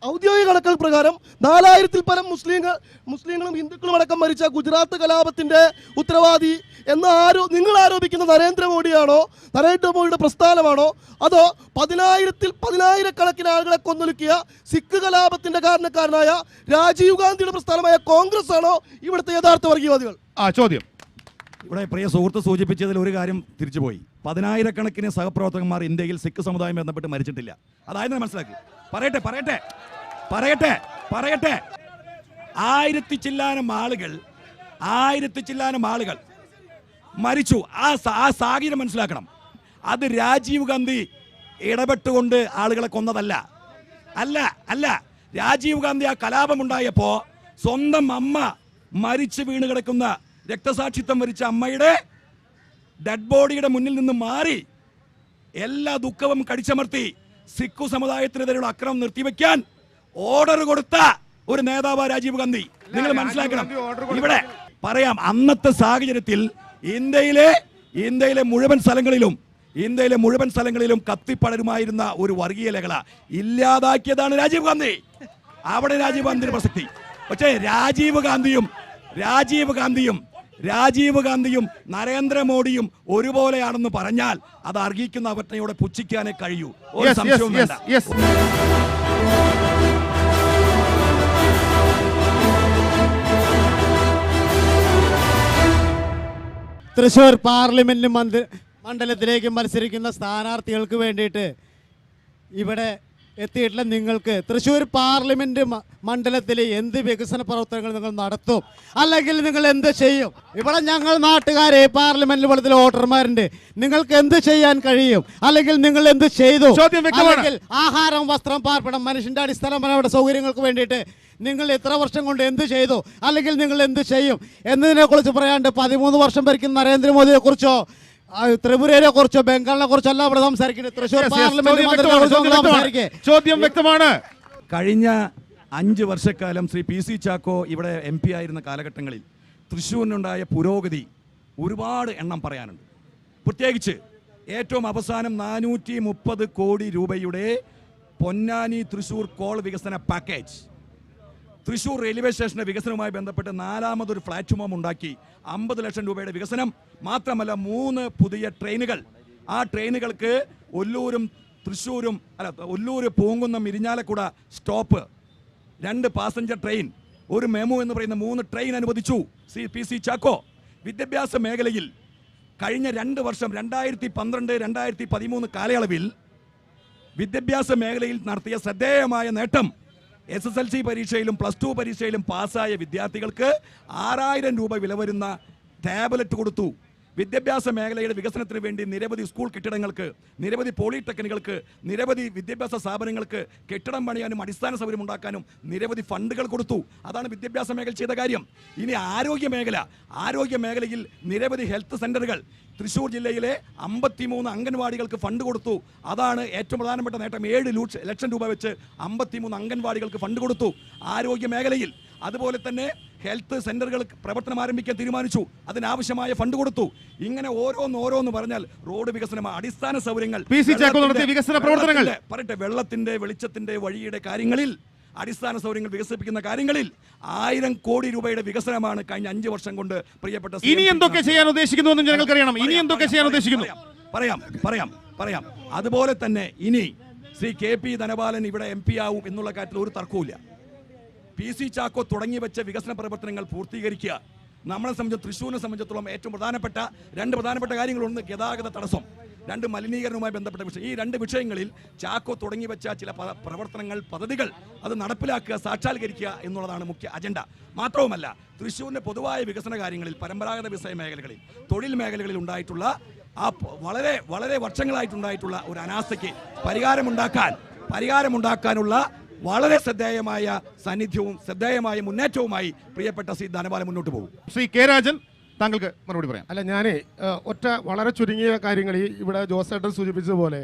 ഔദ്യോഗിക കണക്കുകൾ പ്രകാരം 4000-ൽ പരം മുസ്ലിങ്ങളും ഹിന്ദുക്കളും അടക്കം മരിച്ച ഗുജറാത്ത് കലാപത്തിന്റെ ഉത്തരവാദി എന്ന് നിങ്ങൾ ആരോപിക്കുന്ന നരേന്ദ്രമോദിയാണോ, നരേന്ദ്രമോദിയുടെ പ്രസ്ഥാനമാണോ, അതോ 10,000-കണക്കിന് ആളുകളെ കൊന്നൊടുക്കിയ സിഖ് കലാപത്തിന്റെ കാരണക്കാരനായ രാജീവ് ഗാന്ധിയുടെ പ്രസ്ഥാനമായ കോൺഗ്രസ് ആണോ ഇവിടുത്തെ യഥാർത്ഥ വർഗീയവാദികൾ? ചോദ്യം ഇവിടെ പ്രിയ സുഹൃത്ത് സൂചിപ്പിച്ചതിൽ ഒരു കാര്യം തിരിച്ചുപോയി. 10,000-കണക്കിന് സഹപ്രവർത്തകന്മാർ ഇന്ത്യയിൽ സിഖ് സമുദായം ബന്ധപ്പെട്ട് മരിച്ചിട്ടില്ല. അതായത് മനസ്സിലാക്കി പറയട്ടെ 1000 ചില്ലാനം ആളുകൾ മരിച്ചു. ആ സാഹചര്യം മനസ്സിലാക്കണം. അത് രാജീവ് ഗാന്ധി ഇടപെട്ടുകൊണ്ട് ആളുകളെ കൊന്നതല്ല. അല്ല രാജീവ് ഗാന്ധി ആ കലാപമുണ്ടായപ്പോ സ്വന്തം അമ്മ മരിച്ചു വീണ് കിടക്കുന്ന രക്തസാക്ഷിത്വം വരിച്ച അമ്മയുടെ ഡെഡ് ബോഡിയുടെ മുന്നിൽ നിന്ന് മാറി എല്ലാ ദുഃഖവും കടിച്ചമർത്തി സിഖു സമുദായത്തിനെതിരെയുള്ള അക്രമം നിർത്തിവെക്കാൻ ഓർഡർ കൊടുത്ത ഒരു നേതാവ് രാജീവ് ഗാന്ധി. നിങ്ങൾ മനസ്സിലാക്കണം. ഇവിടെ പറയാം, അന്നത്തെ സാഹചര്യത്തിൽ ഇന്ത്യയിലെ മുഴുവൻ സ്ഥലങ്ങളിലും കത്തിപ്പടരുമായിരുന്ന ഒരു വർഗീയ ലഹള ഇല്ലാതാക്കിയതാണ് രാജീവ് ഗാന്ധി. അവിടെ രാജീവ് ഗാന്ധിയുടെ പ്രസക്തി. പക്ഷേ രാജീവ് ഗാന്ധിയും നരേന്ദ്രമോദിയും ഒരുപോലെയാണെന്ന് പറഞ്ഞാൽ അത് അർഹിക്കുന്ന അവജ്ഞയോടെ പുച്ഛിക്കാനേ കഴിയൂ. ഒരു സംശയവും വേണ്ട. തൃശ്ശൂർ പാർലമെന്റ് മണ്ഡലത്തിലേക്ക് മത്സരിക്കുന്ന സ്ഥാനാർത്ഥികൾക്ക് വേണ്ടിയിട്ട് ഇവിടെ എത്തിയിട്ടുള്ള നിങ്ങൾക്ക് തൃശ്ശൂർ പാർലമെന്റ് മണ്ഡലത്തിൽ എന്ത് വികസന പ്രവർത്തനങ്ങൾ നിങ്ങൾ നടത്തും, അല്ലെങ്കിൽ നിങ്ങൾ എന്ത് ചെയ്യും? ഇവിടെ ഞങ്ങൾ നാട്ടുകാരെ പാർലമെന്റ് മണ്ഡലത്തിലെ വോട്ടർമാരുണ്ട്. നിങ്ങൾക്ക് എന്ത് ചെയ്യാൻ കഴിയും, അല്ലെങ്കിൽ നിങ്ങൾ എന്ത് ചെയ്തു? അല്ലെങ്കിൽ ആഹാരം, വസ്ത്രം, പാർപ്പിടം, മനുഷ്യന്റെ അടിസ്ഥാനപരമായ സൗകര്യങ്ങൾക്ക് വേണ്ടിയിട്ട് നിങ്ങൾ എത്ര വർഷം കൊണ്ട് എന്ത് ചെയ്തു, അല്ലെങ്കിൽ നിങ്ങൾ എന്ത് ചെയ്യും എന്നതിനെ കുറിച്ച് പറയാണ്ട് 13 വർഷം ഭരിക്കുന്ന നരേന്ദ്രമോദിയെ കുറിച്ചോ ത്രിപുരയെ കുറിച്ചോ ബംഗാളിനെ കുറിച്ചോ അല്ല ഇവിടെ സംസാരിക്കുന്നത്. തൃശ്ശൂർ പാർലമെന്റ് ചോദ്യം വ്യക്തമാണ്. കഴിഞ്ഞ 5 വർഷക്കാലം ശ്രീ PC ചാക്കോ ഇവിടെ MP ആയിരുന്ന കാലഘട്ടങ്ങളിൽ തൃശ്ശൂരിനുണ്ടായ പുരോഗതി ഒരുപാട് എണ്ണം പറയാനുണ്ട്. പ്രത്യേകിച്ച് ഏറ്റവും അവസാനം 430 കോടി രൂപയുടെ പൊന്നാനി തൃശ്ശൂർ കോൾ വികസന പാക്കേജ്, തൃശ്ശൂർ റെയിൽവേ സ്റ്റേഷന്റെ വികസനവുമായി ബന്ധപ്പെട്ട് 4ാമതൊരു പ്ലാറ്റ്ഫോം ഉണ്ടാക്കി 50 ലക്ഷം രൂപയുടെ വികസനം. മാത്രമല്ല 3 പുതിയ ട്രെയിനുകൾ. ആ ട്രെയിനുകൾക്ക് ഒല്ലൂര് പൂങ്കുന്നം ഇരിഞ്ഞാലക്കുട സ്റ്റോപ്പ്, 2 പാസഞ്ചർ ട്രെയിൻ, ഒരു മെമു എന്ന് പറയുന്ന 3 ട്രെയിൻ അനുവദിച്ചു PC ചാക്കോ. വിദ്യാഭ്യാസ മേഖലയിൽ കഴിഞ്ഞ 2 വർഷം 2012-2013 കാലയളവിൽ വിദ്യാഭ്യാസ മേഖലയിൽ നടത്തിയ ശ്രദ്ധേയമായ നേട്ടം, SSLC പരീക്ഷയിലും +2 പരീക്ഷയിലും പാസ്സായ വിദ്യാർത്ഥികൾക്ക് 6000 രൂപ വില വരുന്ന ടാബ്ലറ്റ് കൊടുത്തു. വിദ്യാഭ്യാസ മേഖലയുടെ വികസനത്തിന് വേണ്ടി നിരവധി സ്കൂൾ കെട്ടിടങ്ങൾക്ക്, നിരവധി പോളിടെക്നിക്കുകൾക്ക്, നിരവധി വിദ്യാഭ്യാസ സ്ഥാപനങ്ങൾക്ക് കെട്ടിടം പണിയാനും അടിസ്ഥാന സൗകര്യം ഉണ്ടാക്കാനും നിരവധി ഫണ്ടുകൾ കൊടുത്തു. അതാണ് വിദ്യാഭ്യാസ മേഖല ചെയ്ത കാര്യം. ഇനി ആരോഗ്യ മേഖലയിൽ നിരവധി ഹെൽത്ത് സെന്ററുകൾ, തൃശ്ശൂർ ജില്ലയിലെ 53 അംഗൻവാടികൾക്ക് ഫണ്ട് കൊടുത്തു. അതാണ് ഏറ്റവും പ്രധാനപ്പെട്ട നേട്ടം. 7 ലക്ഷം രൂപ വെച്ച് 53 അംഗൻവാടികൾക്ക് ഫണ്ട് കൊടുത്തു ആരോഗ്യ മേഖലയിൽ. അതുപോലെ തന്നെ ഹെൽത്ത് സെന്ററുകൾക്ക് പ്രവർത്തനം ആരംഭിക്കാൻ തീരുമാനിച്ചു, അതിനാവശ്യമായ ഫണ്ട് കൊടുത്തു. ഇങ്ങനെ ഓരോന്ന് പറഞ്ഞാൽ റോഡ് വികസനം, അടിസ്ഥാന സൗകര്യങ്ങൾ, വികസന പ്രവർത്തനങ്ങൾ പറയട്ടെ, വെള്ളത്തിന്റെ, വെളിച്ചത്തിന്റെ, വഴിയുടെ കാര്യങ്ങളിൽ, അടിസ്ഥാന സൗകര്യങ്ങൾ വികസിപ്പിക്കുന്ന കാര്യങ്ങളിൽ 1000 കോടി രൂപയുടെ വികസനമാണ് കഴിഞ്ഞ 5 വർഷം കൊണ്ട് പ്രിയപ്പെട്ട. ഇനി എന്തൊക്കെ ചെയ്യാൻ ഉദ്ദേശിക്കുന്നു എന്ന് ജനങ്ങൾക്കറിയണം. ഇനി എന്തൊക്കെ ചെയ്യാൻ ഉദ്ദേശിക്കുന്നു പറയാം. അതുപോലെ തന്നെ ഇനി ശ്രീ KP ധനപാലൻ ഇവിടെ MP ആവും എന്നുള്ള കാര്യത്തിൽ ഒരു തർക്കവുമില്ല. PC ചാക്കോ തുടങ്ങി വെച്ച വികസന പ്രവർത്തനങ്ങൾ പൂർത്തീകരിക്കുക. നമ്മളെ സംബന്ധിച്ച്, തൃശ്ശൂരിനെ സംബന്ധിച്ചിടത്തോളം ഏറ്റവും പ്രധാനപ്പെട്ട 2 പ്രധാനപ്പെട്ട കാര്യങ്ങളൊന്ന് ഗതാഗത തടസ്സം, 2 മലിനീകരണവുമായി ബന്ധപ്പെട്ട വിഷയം. ഈ 2 വിഷയങ്ങളിൽ ചാക്കോ തുടങ്ങി വെച്ച ചില പ്രവർത്തനങ്ങൾ, പദ്ധതികൾ അത് നടപ്പിലാക്കുക, സാക്ഷാത്കരിക്കുക എന്നുള്ളതാണ് മുഖ്യ അജണ്ട. മാത്രവുമല്ല, തൃശ്ശൂരിന്റെ പൊതുവായ വികസന കാര്യങ്ങളിൽ, പരമ്പരാഗത വ്യവസായ മേഖലകളിൽ, തൊഴിൽ മേഖലകളിൽ ഉണ്ടായിട്ടുള്ള ആ വളരെ വർഷങ്ങളായിട്ടുണ്ടായിട്ടുള്ള ഒരു അനാസ്ഥയ്ക്ക് പരിഹാരമുണ്ടാക്കാനുള്ള വളരെ ശ്രദ്ധേയമായ സാന്നിധ്യവും ശ്രദ്ധേയമായ മുന്നേറ്റവുമായി പ്രിയപ്പെട്ട ശ്രീ ധനപാലൻ മുന്നോട്ട് പോകും. ശ്രീ K രാജൻ, താങ്കൾക്ക് മറുപടി പറയാം. അല്ല, ഞാനേ വളരെ ചുരുങ്ങിയ കാര്യങ്ങളിൽ ഇവിടെ ജോസേട്ടൻ സൂചിപ്പിച്ചതുപോലെ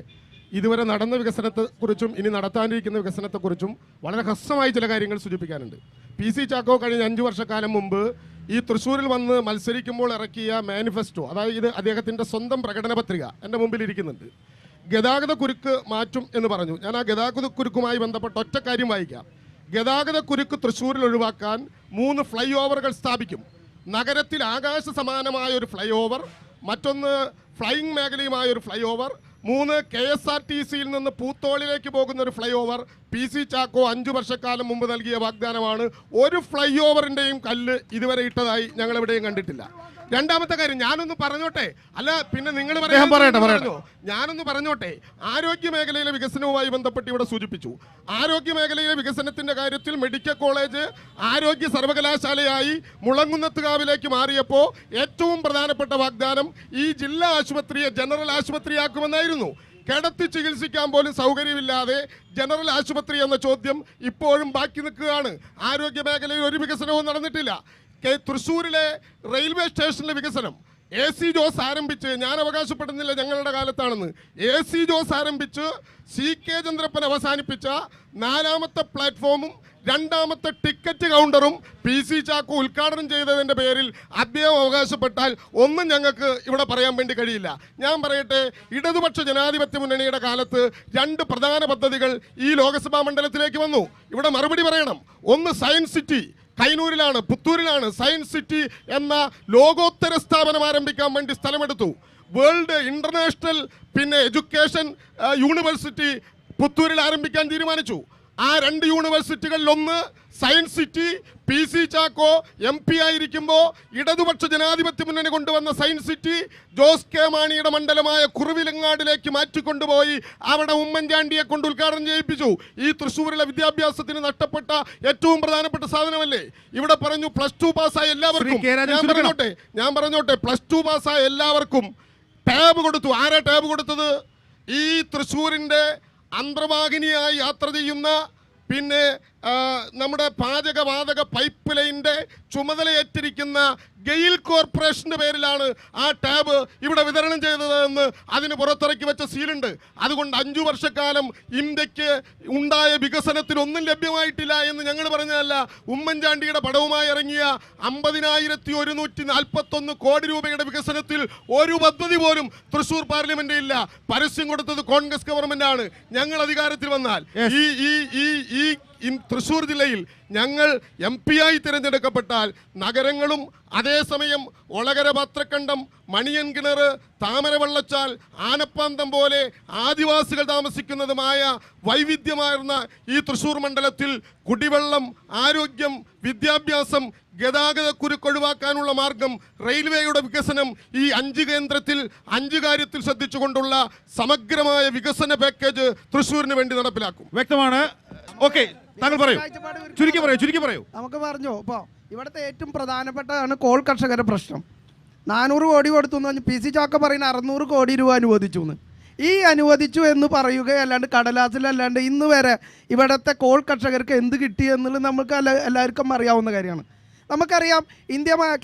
ഇതുവരെ നടന്ന വികസനത്തെക്കുറിച്ചും ഇനി നടത്താനിരിക്കുന്ന വികസനത്തെക്കുറിച്ചും വളരെ ഹ്രസ്വമായി ചില കാര്യങ്ങൾ സൂചിപ്പിക്കാനുണ്ട്. PC ചാക്കോ കഴിഞ്ഞ 5 വർഷക്കാലം മുമ്പ് ഈ തൃശ്ശൂരിൽ വന്ന് മത്സരിക്കുമ്പോൾ ഇറക്കിയ മാനിഫെസ്റ്റോ, അതായത് അദ്ദേഹത്തിൻ്റെ സ്വന്തം പ്രകടന പത്രിക എൻ്റെ മുമ്പിൽ ഇരിക്കുന്നുണ്ട്. ഗതാഗത കുരുക്ക് മാറ്റും എന്ന് പറഞ്ഞു. ഞാൻ ആ ഗതാഗത കുരുക്കുമായി ബന്ധപ്പെട്ട ഒറ്റ കാര്യം വായിക്കാം. ഗതാഗത കുരുക്ക് തൃശ്ശൂരിൽ ഒഴിവാക്കാൻ 3 ഫ്ലൈ ഓവറുകൾ സ്ഥാപിക്കും. നഗരത്തിൽ ആകാശ സമാനമായ ഒരു ഫ്ലൈ ഓവർ, മറ്റൊന്ന് ഫ്ലൈയിങ് മേഖലയുമായ ഒരു ഫ്ലൈ ഓവർ, 3 KSRTCയിൽ നിന്ന് പൂത്തോളിലേക്ക് പോകുന്ന ഒരു ഫ്ലൈ ഓവർ, PC ചാക്കോ 5 വർഷക്കാലം മുമ്പ് നൽകിയ വാഗ്ദാനമാണ്. ഒരു ഫ്ലൈ ഓവറിൻ്റെയും കല്ല് ഇതുവരെ ഇട്ടതായി ഞങ്ങൾ എവിടെയും കണ്ടിട്ടില്ല. രണ്ടാമത്തെ കാര്യം ഞാനൊന്ന് പറഞ്ഞോട്ടെ, അല്ല പിന്നെ നിങ്ങൾ ഞാനൊന്ന് പറഞ്ഞോട്ടെ. ആരോഗ്യ മേഖലയിലെ വികസനവുമായി ബന്ധപ്പെട്ട് ഇവിടെ സൂചിപ്പിച്ചു. ആരോഗ്യ മേഖലയിലെ വികസനത്തിന്റെ കാര്യത്തിൽ മെഡിക്കൽ കോളേജ് ആരോഗ്യ സർവകലാശാലയായി മുളങ്കുന്നത്തുകാവിലേക്ക് മാറിയപ്പോൾ ഏറ്റവും പ്രധാനപ്പെട്ട വാഗ്ദാനം ഈ ജില്ലാ ആശുപത്രിയെ ജനറൽ ആശുപത്രിയാക്കുമെന്നായിരുന്നു. കിടത്തി ചികിത്സിക്കാൻ പോലും സൗകര്യമില്ലാതെ ജനറൽ ആശുപത്രി എന്ന ചോദ്യം ഇപ്പോഴും ബാക്കി നിൽക്കുകയാണ്. ആരോഗ്യ മേഖലയിൽ ഒരു വികസനവും നടന്നിട്ടില്ല. തൃശ്ശൂരിലെ റെയിൽവേ സ്റ്റേഷനിലെ വികസനം AC ജോസ് ആരംഭിച്ച്, ഞാൻ അവകാശപ്പെടുന്നില്ല ഞങ്ങളുടെ കാലത്താണെന്ന്, AC ജോസ് ആരംഭിച്ച് CK ചന്ദ്രപ്പൻ അവസാനിപ്പിച്ച 4ാമത്തെ പ്ലാറ്റ്ഫോമും 2ാമത്തെ ടിക്കറ്റ് കൗണ്ടറും PC ചാക്കോ ഉദ്ഘാടനം ചെയ്തതിൻ്റെ പേരിൽ അദ്ദേഹം അവകാശപ്പെട്ടാൽ ഒന്നും ഞങ്ങൾക്ക് ഇവിടെ പറയാൻ വേണ്ടി കഴിയില്ല. ഞാൻ പറയട്ടെ, ഇടതുപക്ഷ ജനാധിപത്യ മുന്നണിയുടെ കാലത്ത് 2 പ്രധാന പദ്ധതികൾ ഈ ലോക്സഭാ മണ്ഡലത്തിലേക്ക് വന്നു. ഇവിടെ മറുപടി പറയണം. ഒന്ന് സയൻസ് സിറ്റി, കൈനൂരിലാണ്, പുത്തൂരിലാണ് സയൻസ് സിറ്റി എന്ന ലോകോത്തര സ്ഥാപനം ആരംഭിക്കാൻ വേണ്ടി സ്ഥലമെടുത്തു. വേൾഡ് ഇന്റർനാഷണൽ എഡ്യൂക്കേഷൻ യൂണിവേഴ്സിറ്റി പുത്തൂരിൽ ആരംഭിക്കാൻ തീരുമാനിച്ചു. ആ 2 യൂണിവേഴ്സിറ്റികളിൽ ഒന്ന് science city. PC Chacko MP ആയിരിക്കുമ്പോൾ ഇടതുപക്ഷ ജനാധിപത്യ മുന്നണി കൊണ്ടുവന്ന സയൻസ് സിറ്റി ജോസ് കെ മാണിയുടെ മണ്ഡലമായ കുറുവിലങ്ങാടിലേക്ക് മാറ്റിക്കൊണ്ടുപോയി അവിടെ ഉമ്മൻചാണ്ടിയെ കൊണ്ട് ഉദ്ഘാടനം ചെയ്യിപ്പിച്ചു. ഈ തൃശ്ശൂരിലെ വിദ്യാഭ്യാസത്തിന് നഷ്ടപ്പെട്ട ഏറ്റവും പ്രധാനപ്പെട്ട സാധനമല്ലേ. ഇവിടെ പറഞ്ഞു +2 പാസ്സായ എല്ലാവർക്കും, ഞാൻ പറഞ്ഞോട്ടെ +2 പാസ്സായ എല്ലാവർക്കും ടാബ് കൊടുത്തു. ആരാ ടാബ് കൊടുത്തത്? ഈ തൃശ്ശൂരിൻ്റെ അന്തർവാഹിനിയായി യാത്ര ചെയ്യുന്ന നമ്മുടെ പാചകവാതക പൈപ്പ് ലൈനിൻ്റെ ചുമതലയേറ്റിരിക്കുന്ന ഗെയിൽ കോർപ്പറേഷൻ്റെ പേരിലാണ് ആ ടാബ് ഇവിടെ വിതരണം ചെയ്തതെന്ന് അതിന് പുറത്തിറക്കി വെച്ച സീലുണ്ട്. അതുകൊണ്ട് 5 വർഷക്കാലം ഇന്ത്യക്ക് ഉണ്ടായ വികസനത്തിനൊന്നും ലഭ്യമായിട്ടില്ല എന്ന് ഞങ്ങൾ പറഞ്ഞതല്ല. ഉമ്മൻചാണ്ടിയുടെ പടവുമായി ഇറങ്ങിയ 50,141 കോടി രൂപയുടെ വികസനത്തിൽ ഒരു പദ്ധതി പോലും തൃശ്ശൂർ പാർലമെന്റിൽ ഇല്ല. പരസ്യം കൊടുത്തത് കോൺഗ്രസ് ഗവൺമെന്റ് ആണ്. ഞങ്ങൾ അധികാരത്തിൽ വന്നാൽ ഈ തൃശ്ശൂർ ജില്ലയിൽ ഞങ്ങൾ MP ആയി തിരഞ്ഞെടുക്കപ്പെട്ടാൽ നഗരങ്ങളും അതേസമയം ഒളകര പത്രക്കണ്ടം, മണിയൻ കിണർ, താമരവള്ളച്ചാൽ, ആനപ്പാന്തം പോലെ ആദിവാസികൾ താമസിക്കുന്നതുമായ വൈവിധ്യമാർന്ന ഈ തൃശ്ശൂർ മണ്ഡലത്തിൽ കുടിവെള്ളം, ആരോഗ്യം, വിദ്യാഭ്യാസം, ഗതാഗത കുരുക്കൊഴിവാക്കാനുള്ള മാർഗം, റെയിൽവേയുടെ വികസനം, ഈ 5 കേന്ദ്രത്തിൽ 5 കാര്യത്തിൽ ശ്രദ്ധിച്ചുകൊണ്ടുള്ള സമഗ്രമായ വികസന പാക്കേജ് തൃശ്ശൂരിന് വേണ്ടി നടപ്പിലാക്കും. വ്യക്തമാണ്. ഓക്കെ, താങ്കൾ പറയൂ, ചുരുക്കി പറയൂ. നമുക്ക് പറഞ്ഞു ഇപ്പോൾ ഇവിടുത്തെ ഏറ്റവും പ്രധാനപ്പെട്ടതാണ് കോൾ കർഷകരുടെ പ്രശ്നം. 400 കോടി കൊടുത്തു എന്ന് പറഞ്ഞ് PC ചാക്കോ പറയുന്ന 600 കോടി രൂപ അനുവദിച്ചു എന്ന്. ഈ അനുവദിച്ചു എന്ന് പറയുകയല്ലാണ്ട് കടലാസിലല്ലാണ്ട് ഇന്ന് വരെ ഇവിടുത്തെ കോൾ കർഷകർക്ക് എന്ത് കിട്ടി എന്നുള്ളത് നമുക്ക് എല്ലാവർക്കും അറിയാവുന്ന കാര്യമാണ്. നമുക്കറിയാം,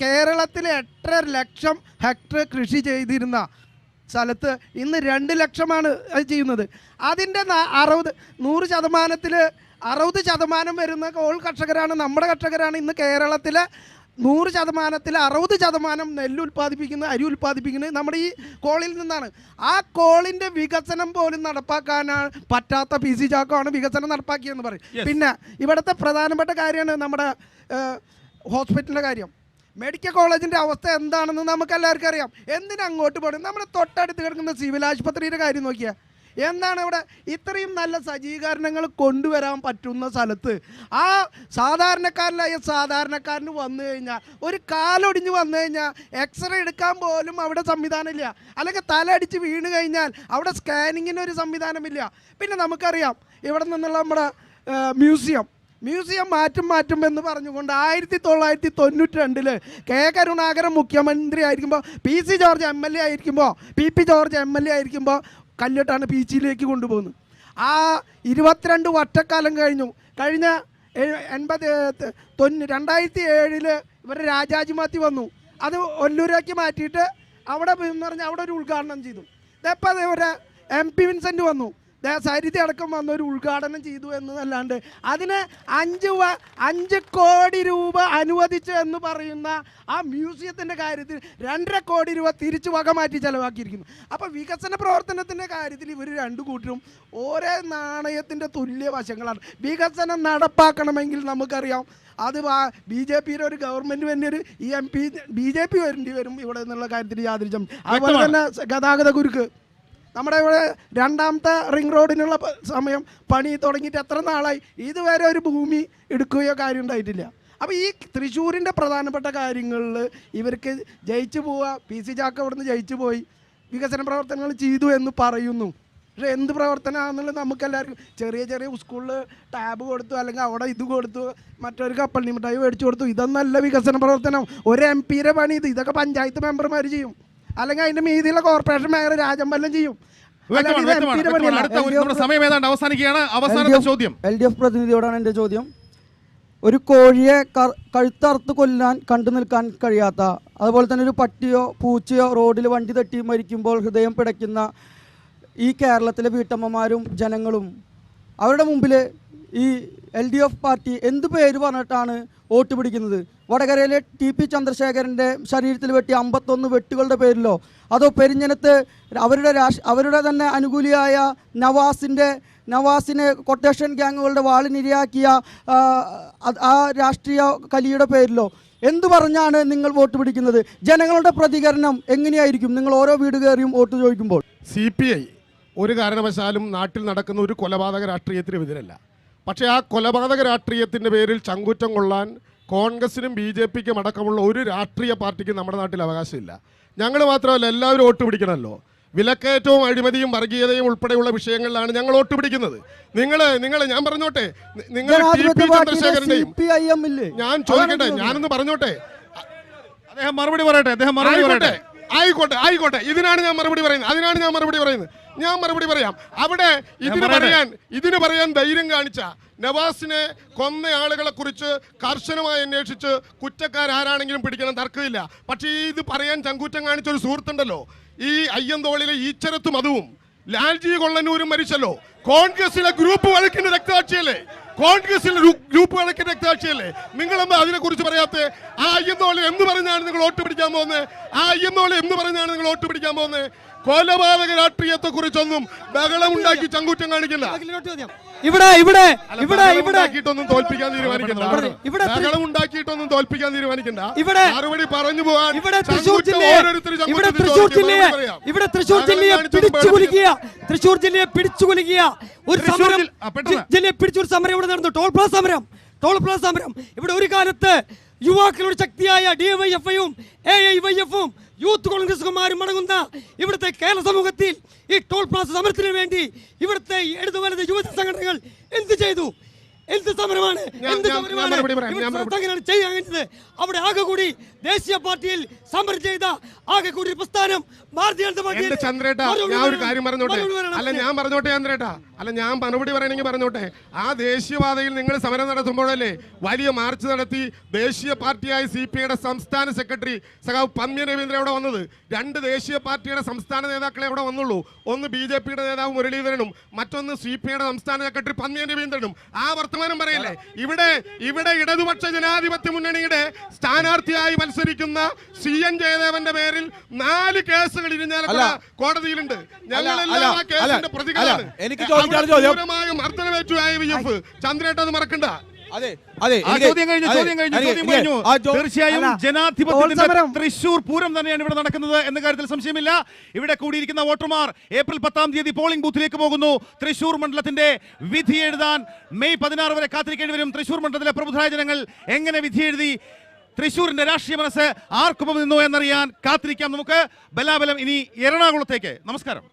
കേരളത്തിലെ 8.5 ലക്ഷം ഹെക്ടർ കൃഷി ചെയ്തിരുന്ന സ്ഥലത്ത് ഇന്ന് 2 ലക്ഷമാണ് അത് ചെയ്യുന്നത്. അതിൻ്റെ 60% വരുന്ന കോൾ കർഷകരാണ്, നമ്മുടെ കർഷകരാണ്. ഇന്ന് കേരളത്തിലെ 100%-ൽ 60% നെല്ല് ഉൽപ്പാദിപ്പിക്കുന്നത്, അരി ഉൽപ്പാദിപ്പിക്കുന്നത് നമ്മുടെ ഈ കോളിൽ നിന്നാണ്. ആ കോളിൻ്റെ വികസനം പോലും നടപ്പാക്കാനാണ് പറ്റാത്ത PC ചാക്കോ ആണ് വികസനം നടപ്പാക്കിയെന്ന് പറയും. പിന്നെ ഇവിടുത്തെ പ്രധാനപ്പെട്ട കാര്യമാണ് നമ്മുടെ ഹോസ്പിറ്റലിൻ്റെ കാര്യം. മെഡിക്കൽ കോളേജിൻ്റെ അവസ്ഥ എന്താണെന്ന് നമുക്ക് എല്ലാവർക്കും അറിയാം. എന്തിനാ അങ്ങോട്ട് പോകണം? നമ്മുടെ തൊട്ടടുത്ത് കിടക്കുന്ന സിവിൽ ആശുപത്രിയുടെ കാര്യം നോക്കിയാൽ എന്താണ് ഇവിടെ ഇത്രയും നല്ല സജ്ജീകരണങ്ങൾ കൊണ്ടുവരാൻ പറ്റുന്ന സ്ഥലത്ത് ആ സാധാരണക്കാരന് വന്നു കഴിഞ്ഞാൽ, ഒരു കാലൊടിഞ്ഞ് വന്നു കഴിഞ്ഞാൽ എക്സ്റേ എടുക്കാൻ പോലും അവിടെ സംവിധാനമില്ല. അല്ലെങ്കിൽ തലടിച്ച് വീണ് കഴിഞ്ഞാൽ അവിടെ സ്കാനിങ്ങിന് ഒരു സംവിധാനമില്ല. പിന്നെ നമുക്കറിയാം ഇവിടെ നിന്നുള്ള നമ്മുടെ മ്യൂസിയം മാറ്റും എന്ന് പറഞ്ഞുകൊണ്ട് 1992 കെ കരുണാകരൻ മുഖ്യമന്ത്രി ആയിരിക്കുമ്പോൾ, PC ജോർജ് MLA ആയിരിക്കുമ്പോൾ, PP ജോർജ് MLA ആയിരിക്കുമ്പോൾ കല്ലിട്ടാണ് പീച്ചിയിലേക്ക് കൊണ്ടുപോകുന്നത്. ആ 22 വർഷക്കാലം കഴിഞ്ഞ 2007 ഇവർ രാജാജിമാത്തി വന്നു. അത് ഒല്ലൂരാക്കി മാറ്റിയിട്ട് അവിടെ എന്ന് പറഞ്ഞാൽ അവിടെ ഒരു ഉദ്ഘാടനം ചെയ്തു. ഇതപ്പോൾ അതേപോലെ MP വിൻസെൻ്റ് വന്നു, സരിത അടക്കം വന്ന ഒരു ഉദ്ഘാടനം ചെയ്തു എന്നതല്ലാണ്ട് അതിന് 5 കോടി രൂപ അനുവദിച്ചു എന്ന് പറയുന്ന ആ മ്യൂസിയത്തിൻ്റെ കാര്യത്തിൽ 2.5 കോടി രൂപ തിരിച്ചു വക മാറ്റി ചെലവാക്കിയിരിക്കുന്നു. അപ്പോൾ വികസന പ്രവർത്തനത്തിൻ്റെ കാര്യത്തിൽ ഇവർ 2 കൂട്ടരും ഓരോ നാണയത്തിൻ്റെ തുല്യ വശങ്ങളാണ്. വികസനം നടപ്പാക്കണമെങ്കിൽ നമുക്കറിയാം അത് BJPയുടെ ഒരു ഗവൺമെൻറ് തന്നെ ഒരു MP BJP വരേണ്ടി വരും ഇവിടെ എന്നുള്ള കാര്യത്തിൽ യാതൊരു. അതുപോലെ തന്നെ ഗതാഗത കുരുക്ക് നമ്മുടെ ഇവിടെ രണ്ടാമത്തെ റിംഗ് റോഡിനുള്ള സമയം പണി തുടങ്ങിയിട്ട് എത്ര നാളായി, ഇതുവരെ ഒരു ഭൂമി എടുക്കുകയോ കാര്യം ഉണ്ടായിട്ടില്ല. അപ്പോൾ ഈ തൃശ്ശൂരിൻ്റെ പ്രധാനപ്പെട്ട കാര്യങ്ങളിൽ ഇവർക്ക് ജയിച്ചു പോവുക, PC ചാക്ക അവിടുന്ന് ജയിച്ചു പോയി വികസന പ്രവർത്തനങ്ങൾ ചെയ്തു എന്ന് പറയുന്നു. പക്ഷേ എന്ത് പ്രവർത്തനമാണെന്നുള്ളത് നമുക്കെല്ലാവർക്കും ചെറിയ ചെറിയ സ്കൂളിൽ ടാബ് കൊടുത്തു, അല്ലെങ്കിൽ അവിടെ ഇത് കൊടുത്തു, മറ്റൊരു കപ്പൽ മിഠായി മേടിച്ചു കൊടുത്തു. ഇതൊന്നല്ല വികസന പ്രവർത്തനം. ഒരു MP പണി ഇതൊക്കെ പഞ്ചായത്ത് മെമ്പർമാർ ചെയ്യും, അല്ലെങ്കിൽ അതിൻ്റെ മീതിയുള്ള കോർപ്പറേഷൻ മേയർ രാജമ്പല്ലം ചെയ്യും. സമയം ഏതാണ്ട് അവസാനിക്കുകയാണ്. അവസാനത്തെ ചോദ്യം LDF പ്രതിനിധിയോടാണ് എൻ്റെ ചോദ്യം. ഒരു കോഴിയെ കഴുത്തറുത്ത് കൊല്ലാൻ കണ്ടു നിൽക്കാൻ കഴിയാത്ത, അതുപോലെ തന്നെ ഒരു പട്ടിയോ പൂച്ചയോ റോഡിൽ വണ്ടി തട്ടി മരിക്കുമ്പോൾ ഹൃദയം പിടയ്ക്കുന്ന ഈ കേരളത്തിലെ വീട്ടമ്മമാരും ജനങ്ങളും അവരുടെ മുമ്പിൽ ഈ LDF പാർട്ടി എന്ത് പേര് പറഞ്ഞിട്ടാണ് വോട്ട് പിടിക്കുന്നത്? വടകരയിലെ TP ചന്ദ്രശേഖരൻ്റെ ശരീരത്തിൽ വെട്ടിയ 51 വെട്ടുകളുടെ പേരിലോ, അതോ പെരിഞ്ഞനത്ത് അവരുടെ തന്നെ അനുകൂലിയായ നവാസിനെ കൊട്ടേഷൻ ഗ്യാങ്ങുകളുടെ വാളിനിരയാക്കിയ ആ രാഷ്ട്രീയ കലിയുടെ പേരിലോ എന്തു പറഞ്ഞാണ് നിങ്ങൾ വോട്ട് പിടിക്കുന്നത്? ജനങ്ങളുടെ പ്രതികരണം എങ്ങനെയായിരിക്കും നിങ്ങൾ ഓരോ വീട് കയറിയും വോട്ട് ചോദിക്കുമ്പോൾ? CPI ഒരു കാരണവശാലും നാട്ടിൽ നടക്കുന്ന ഒരു കൊലപാതക രാഷ്ട്രീയത്തിന് എതിരല്ല. പക്ഷേ ആ കൊലപാതക രാഷ്ട്രീയത്തിൻ്റെ പേരിൽ ചങ്കൂറ്റം കൊള്ളാൻ കോൺഗ്രസിനും BJPക്കും അടക്കമുള്ള ഒരു രാഷ്ട്രീയ പാർട്ടിക്കും നമ്മുടെ നാട്ടിൽ അവകാശമില്ല. ഞങ്ങൾ മാത്രമല്ല, എല്ലാവരും വോട്ട് പിടിക്കണമല്ലോ. വിലക്കയറ്റവും അഴിമതിയും വർഗീയതയും ഉൾപ്പെടെയുള്ള വിഷയങ്ങളിലാണ് ഞങ്ങൾ വോട്ട് പിടിക്കുന്നത്. നിങ്ങൾ ഞാൻ പറഞ്ഞോട്ടെ, നിങ്ങൾ TP ചന്ദ്രശേഖരന്റെയും ഞാൻ ചോദിക്കട്ടെ, ഞാനൊന്ന് പറഞ്ഞോട്ടെ, അദ്ദേഹം മറുപടി പറയട്ടെ. ആയിക്കോട്ടെ, ഇതിനാണ് ഞാൻ മറുപടി പറയുന്നത്. ഞാൻ മറുപടി പറയാം. അവിടെ ഇതിന് പറയാൻ ധൈര്യം കാണിച്ച നവാസിനെ കൊന്ന ആളുകളെ കുറിച്ച് കർശനമായി അന്വേഷിച്ച് കുറ്റക്കാരാരാണെങ്കിലും പിടിക്കണം, തർക്കമില്ല. പക്ഷേ ഇത് പറയാൻ ചങ്കൂറ്റം കാണിച്ച ഒരു സുഹൃത്തുണ്ടല്ലോ, ഈ അയ്യന്തോളിലെ ഈച്ചരത്ത് മധുവും ലാൽജി കൊള്ളന്നൂരും മരിച്ചല്ലോ. കോൺഗ്രസിലെ ഗ്രൂപ്പ് വഴക്കിന്റെ രക്തസാക്ഷിയല്ലേ? നിങ്ങളെന്താ അതിനെ കുറിച്ച് പറയാത്ത? ആ അയ്യന്തോളി എന്ന് പറഞ്ഞാണ് നിങ്ങൾ വോട്ട് പിടിക്കാൻ പോകുന്നത്? കൊലപാതക രാഷ്ട്രീയത്തെ കുറിച്ചൊന്നും ബഹളമുണ്ടാക്കി ചങ്കൂറ്റം കാണിക്കില്ല. ഉണ്ടാക്കിയിട്ടൊന്നും തോൽപ്പിക്കാൻ തീരുമാനിക്കണ്ട. മറുപടി പറഞ്ഞു പോകാൻ തൃശ്ശൂർ ജില്ലയെ പിടിച്ചുകുലുക്കിയ ഒരു സമരം ഇവിടെ നടന്നു. ടോൾ പ്ലാസ സമരം. ഇവിടെ ഒരു കാലത്ത് യുവാക്കളുടെ ശക്തിയായ DYFI-യും AIYF-ഉം യൂത്ത് കോൺഗ്രസുമാരും അടങ്ങുന്ന ഇവിടുത്തെ കേരള സമൂഹത്തിൽ ഈ ടോൾ പ്ലാസ സമരത്തിന് വേണ്ടി ഇവിടുത്തെ ഇടതുവലത് യുവജന സംഘടനകൾ എന്ത് ചെയ്തു? എന്ത് സമരമാണ് ചെയ്യാൻ കഴിഞ്ഞത്? അവിടെ ആകെ കൂടി ദേശീയ പാർട്ടിയിൽ സമരം ചെയ്ത ആകെ കൂടി പ്രസ്ഥാനം ഭാരതീയ ജനതാ പാർട്ടി. ചന്ദ്രേട്ട, ഞാൻ ഒരു കാര്യം പറഞ്ഞോട്ടെ. ഞാൻ മറുപടി പറയണമെങ്കിൽ പറഞ്ഞോട്ടെ. ആ ദേശീയപാതയിൽ നിങ്ങൾ സമരം നടത്തുമ്പോഴല്ലേ വലിയ മാർച്ച് നടത്തി ദേശീയ പാർട്ടിയായ CPIയുടെ സംസ്ഥാന സെക്രട്ടറി സഖാവ് പന്ന്യൻ രവീന്ദ്രൻ അവിടെ വന്നത്? 2 ദേശീയ പാർട്ടിയുടെ സംസ്ഥാന നേതാക്കളെ അവിടെ വന്നുള്ളൂ. ഒന്ന് BJPയുടെ നേതാവ് മുരളീധരനും മറ്റൊന്ന് CPIയുടെ സംസ്ഥാന സെക്രട്ടറി പന്ന്യൻ രവീന്ദ്രനും. ആ വർത്തമാനം പറയല്ലേ? ഇവിടെ ഇടതുപക്ഷ ജനാധിപത്യ മുന്നണിയുടെ സ്ഥാനാർത്ഥിയായി മത്സരിക്കുന്ന CN ജയദേവന്റെ പേരിൽ 4 കേസുകൾ ഇരിഞ്ഞാലക്കുട കോടതിയിലുണ്ട്. ഞങ്ങളെല്ലാം ആ കേസിന്റെ പ്രതികളാണ്. ചന്ദ്രേട്ടത് മറക്കണ്ട. തീർച്ചയായും ജനാധിപത്യത്തിന്റെ തൃശ്ശൂർ പൂരം തന്നെയാണ് ഇവിടെ നടക്കുന്നത് എന്ന കാര്യത്തിൽ സംശയമില്ല. ഇവിടെ കൂടിയിരിക്കുന്ന വോട്ടർമാർ ഏപ്രിൽ 10-ാം തീയതി പോളിംഗ് ബൂത്തിലേക്ക് പോകുന്നു. തൃശ്ശൂർ മണ്ഡലത്തിന്റെ വിധി എഴുതാൻ മെയ് 16 വരെ കാത്തിരിക്കേണ്ടി വരും. തൃശ്ശൂർ മണ്ഡലത്തിലെ പ്രബുദ്ധരായ ജനങ്ങൾ എങ്ങനെ വിധി എഴുതി, തൃശ്ശൂരിന്റെ രാഷ്ട്രീയ മനസ്സ് ആർക്കൊപ്പം നിന്നു എന്നറിയാൻ കാത്തിരിക്കാം നമുക്ക്. ബലാബലം ഇനി എറണാകുളത്തേക്ക്. നമസ്കാരം.